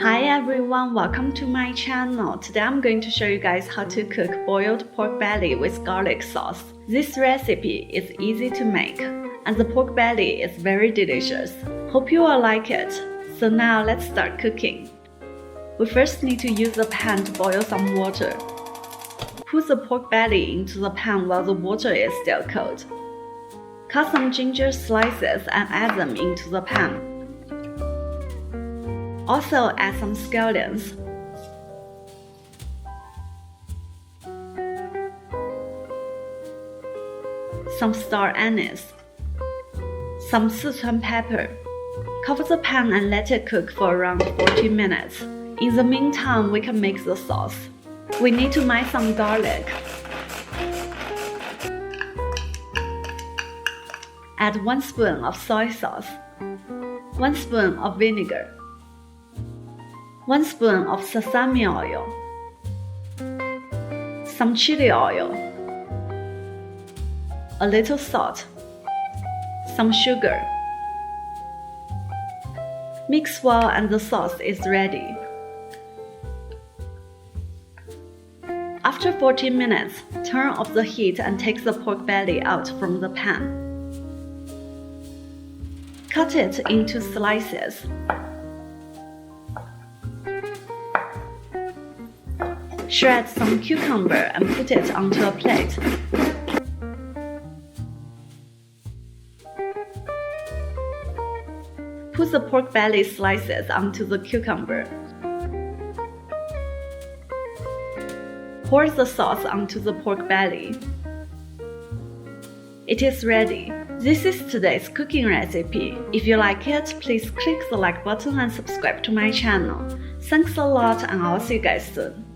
Hi everyone, welcome to my channel. Today I'm going to show you guys how to cook boiled pork belly with garlic sauce. This recipe is easy to make and the pork belly is very delicious. Hope you will like it. So now let's start cooking. We first need to use a pan to boil some water. Put the pork belly into the pan while the water is still cold. Cut some ginger slices and add them into the pan. Also add some scallions. Some star anise. Some Sichuan pepper. Cover the pan and let it cook for around 40 minutes. In the meantime, we can make the sauce. We need to mine some garlic. Add 1 spoon of soy sauce, 1 spoon of vinegar, 1 spoon of sesame oil, some chili oil, a little salt, some sugar. Mix well and the sauce is ready. After 40 minutes, turn off the heat and take the pork belly out from the pan. Cut it into slices. Shred some cucumber and put it onto a plate. Put the pork belly slices onto the cucumber. Pour the sauce onto the pork belly. It is ready. This is today's cooking recipe. If you like it, please click the like button and subscribe to my channel. Thanks a lot and I'll see you guys soon.